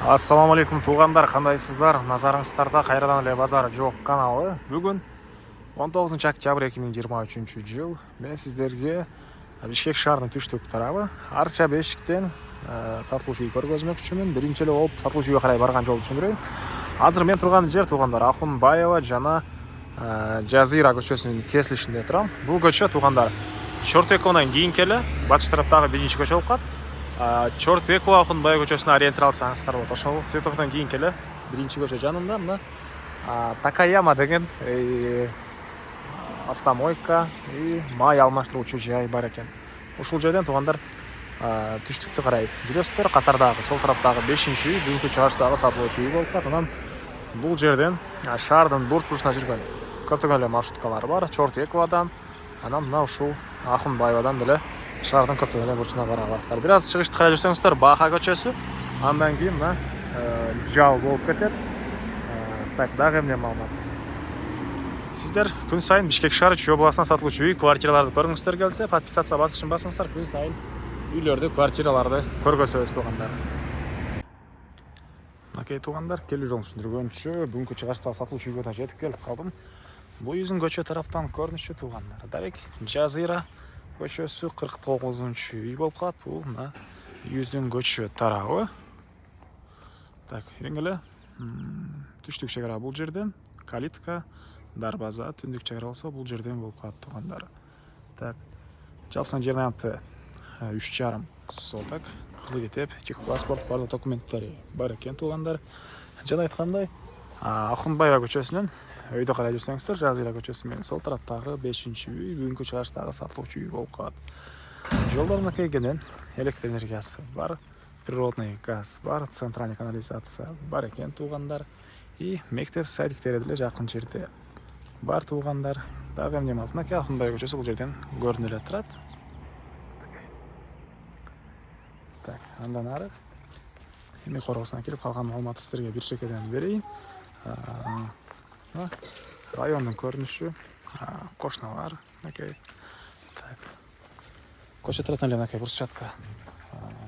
Ассаламу алейкум туғандар, қандайсыздар? Назарыңыздарда қайрадан эле базар жоқ каналы. Бүгін 19 октябрь 2023 жыл. Мен сіздерге Бишкек шаарынын түштүк тарабы Арча бешиктен сатылуучу үй көргөзмөкчүмүн. Биринчи эле болуп сатылуучу үйгө карай барган жолду түшүндүрөйүн. Азыр мен турган жер туғандар Ахунбаева жана Жазира көчөсүнүн кесилишинде турам. Бул көчө туғандар Чортековдон кийинки эле батыш тараптагы биринчи көчө болуп калат. Чортекова Ахунбаева көчөсүнө ориентир алсаңыздар болот. Ошол Цветоктон кийинки эле биринчи көчө жанында мына Такаяма деген автомойка и май алмаштыруучу жай бар экен. Ушул жерден тугандар түштүктү карай жүрөсүздөр. Катардагы сол тараптагы 5-чи үй бүгүнкү чыгыштагы сатылуучу үй болуп калат. Анан бул жерден шаардын бурчусуна жүргөн көптөгөн эле маршруткалар бар. Чортековадан, анан мына ушул Ахунбаевадан деле шаардын көптөгөн эле бурчуна бара аласыздар. Бир аз чыгышты карай жүрсөңүздөр, Баха көчөсү, андан кийин мына жал болуп кетет. Так, дагы эмне маалымат? Сиздер күн сайын Бишкек шаары Чүй областына сатылуучу үй, квартираларды көргүңүздөр келсе, подписация баскычын басыңыздар. Күн сайын үйлөрдү, квартираларды көргөзөбүз тугандар. Мынакей тугандар, келүү жолун түшүндүргөнчү бүгүнкү чыгыштагы сатылуучу үйгө да жетип келип калдым. Бул үйдүн көчө тараптан көрүнүшү тугандар. Дарек Жазира көчөсү 49-чу үй болуп калат. Бул мына үйүбүздүн көчө тарабы. Так, эң эле түштүк чегара бул жерден, калитка, дарбаза, түндүк чегара болсо бул жерден болуп калат тугандар. Так, жалпысынан жердин аянты 3,5 соток, кызыл китеп, техпаспорт, бардык документтери бар экен тугандар. Жана айткандай, Ахунбаева көчөсүнөн өйдө карай жүрсөңүздөр, Жазира көчөсү менен сол тараптагы 5-чи үй бүгүнкү чыгыштагы сатылуучу үй болуп калат. Жолдордун кегенен электр энергиясы бар, природный газ бар, центральный канализация бар экен тугандар. И мектеп садиктери деле жакын жерде бар тугандар. Дагы эмне маалымат? Мынакей Ахунбаева көчөсү бул жерден көрүнүп эле турат. Так, андан ары эми коросуна кирип калган маалыматты сиздерге бир чекеден берейин. Райондун көрүнүшү, кошуналар, мынакей. Так. Көчө тараптан эле мынакей брусчатка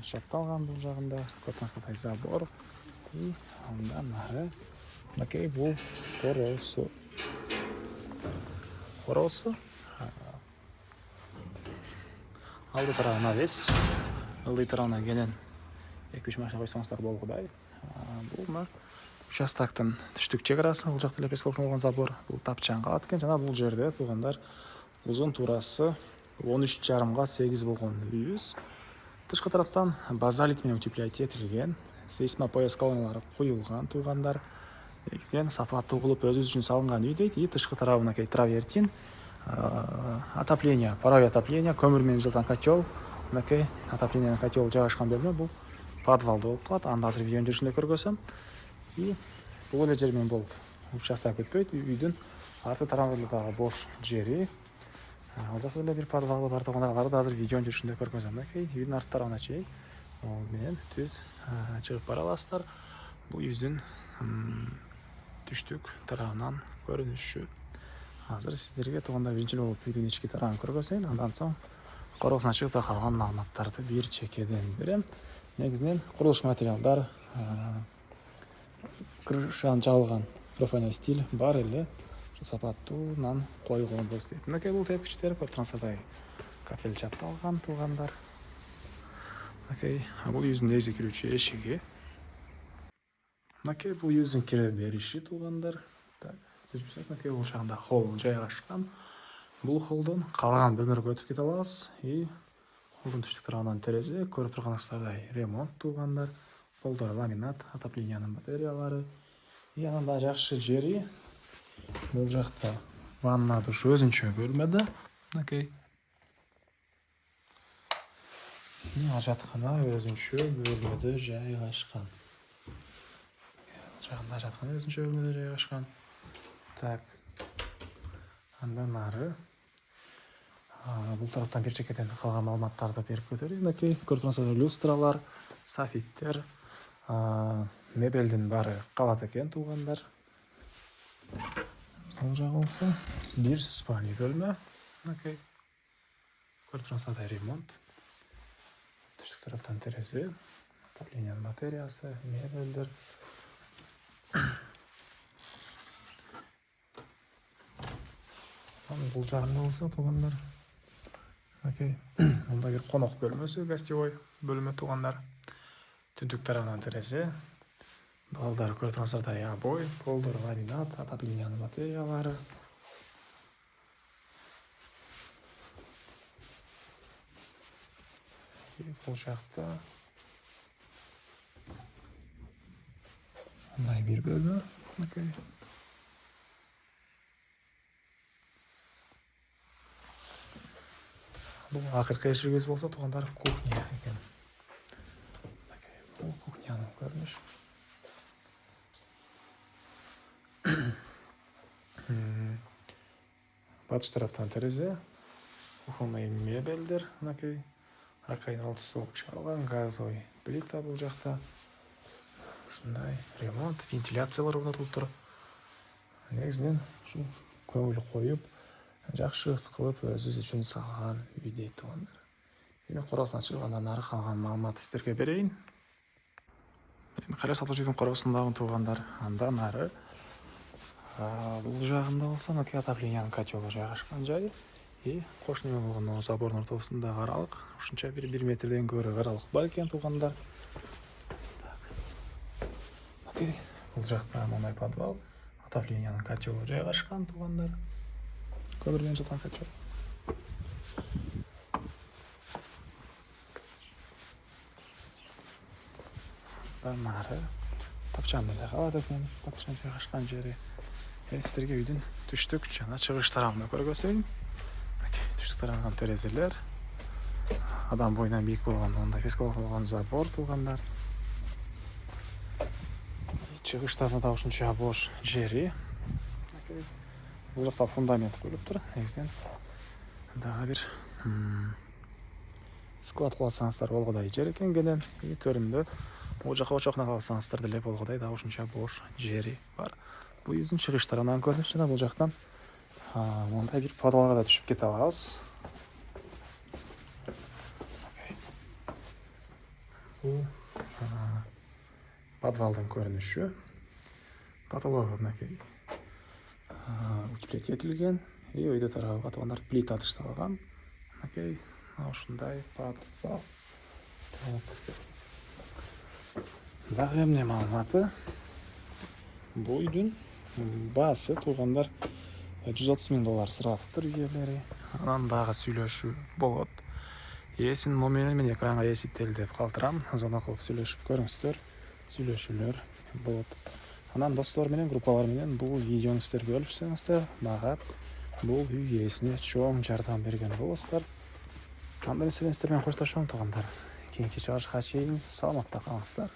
чапталган бул жагында, көптөн забор. И андан ары мынакей бул коросу. Коросу. Алды тарабы навес. Ылдый тарабына кенен 2-3 машина койсоңуздар болгудай. Бул мына участоктун түштүк чегарасы, бул жакта эле пескалган забор, бул тапчан калат экен. Жана бул жерде тугандар узун туурасы 13,5 8 болгон үйүбүз. Тышкы тараптан базалит менен утеплять этилген, сейсмопояс колониялары куюлган тугандар. Негизинен сапаттуу кылып өзүбүз үчүн салынган үй дейт. И тышкы тарабына травертин, отопление, паровое отопление, көмүр менен жылган котел, мынакей отоплениенин котел жайгашкан бөлмө бул подвалда болуп калат. Анда азыр видеонун жүрүшүндө көргөзөм. И бул эле жер менен болуп участок өтпөйт. Үйдүн арты тарабында дагы бош жери. Ал жакта эле бир подвалы бар тугандар. Аларды азыр видеонун жүрүшүндө көргөзөм. Мынакей үйдүн арты тарабына чейин ол менен түз чыгып бара аласыздар. Бул үйдүн түштүк тарабынан көрүнүшү. Азыр сиздерге тугандар биринчи болуп үйдүн ички тарабын көргөзөйүн. Андан соң коросуна чыгып да калган маалыматтарды бир чекеден берем. Негизинен курулуш материалдар, крышаны жабылган профильный стиль бар эле, сапаттуунан койгонбуз дейт. Мынакей бул тепкичтер көптөн кафель чапталган тугандар. Мынакей бул үйдүн негизги кирүүчү эшиги. Мынакей бул үйдүн кире бериши тугандар. Так, мынакей бул жагында холл жайгашкан. Бул холлдон калган бөлмөлөргө өтүп кете алабыз. И холдун түштүк тарабынан терезе, көрүп турганыңыздардай ремонт тугандар. Холдор ламинат, отоплениянын батареялары. И анан да жакшы жери бул жакта ванна душ өзүнчө бөлмөдө. Мынакей. Ажаткана өзүнчө бөлмөдө жайгашкан. Жагында ажаткана өзүнчө бөлмөдө жайгашкан. Так. Андан ары бул тараптан бир чекеден калган маалыматтарды берип өтөлү. Мынакей көрүп турганыңыздар люстралар, софиттер, мебелдин баары калат экен тугандар. Бул жагы болсо бир спальный бөлмө. Мынакей көрүп турганыңыздардай ремонт. Түштүк тараптан терезе. отоплениянын батареясы, мебелдер. Бул жагында алса туугандар. Окей. Мында бир конок бөлмөсү, гостевой бөлмө туугандар. Түндүк тарабынан терезе. Балдар көрдүңүздөр, обой, полдор, ламинат, отоплениянын батареялары. Бул жакта мындай бир бөлмө. Окей. Бул акыркы эшигибиз болсо туугандар, кухня экен. Окей, бул кухнянын көрүнүшү. Батыш тараптан терезе, кухонный мебелдер, окей. Аркайын алты соғып чыгарылган газовый плита бул жакта. Ушундай ремонт, вентиляциялар орнотулуп тур. Негизинен ушу көңүл коюп, жакшы ыс кылып өзүбүз үчүн салган үй дейт туугандар. Эми короосун ачылгандан нары калган маалыматты сиздерге берейин. Мен кара сатуучунун короосундагы туугандар, андан нары бул жагында болсо отоплениянын котелу жайгашкан жай. Кошуна болгон забордун ортосундагы аралык ушунча бир 1 метрден көрө аралык бар экен туугандар. Окей, бул жакта мындай подвал, отоплениянын котелу жайгашкан туугандар. Көмүрдөн жаткан котел. Нары тапчан деле калат экен, тапчан жайгашкан жери. Сиздерге үйдүн түштүк жана чыгыш тарабын көргөзөйүн. Түштүк тарабынан терезелер, адам боюнан бийик болгон мындай фискалык болгон забор туугандар. Чыгыштарда да ушунча бош жери. Бул жакта фундамент коюлуп тур. Негизинен дагы бир склад кылсаңыздар болгодай жер экен кенен. Төрүндө бул жака очокуна калсаңыздар деле болгодай дагы ушунча бош жери бар. Бул үйдүн чыгыш тарабынан көрүнүш жана бул жактан мындай бир подвалга да түшүп кете алабыз. Бул подвалдын көрүнүшү. Потологу мынакей утеплить этилген. Өйдө тарабы туугандар плита тышталган. Мынакей ушундай подвал. Дагы эмне маалыматы? Бул үйдүн баасы туугандар $130,000 суратыптыр үй ээлери. Анан дагы сүйлөшүү болот. Син моментин мен экранга эситтелдеп калтырам. Звонок кылып сүйлөшүп көрүңүздөр. Сүйлөшүүлөр болот. Анан достор менен, группалар менен бул видеону сиздер бөлүшсөңүздөр, мага бул үй ээсине чоң жардам берген болосуздар. Анда сиздер менен коштошом туугандар. Кийинки чыгарышка чейин саламатта калыңыздар.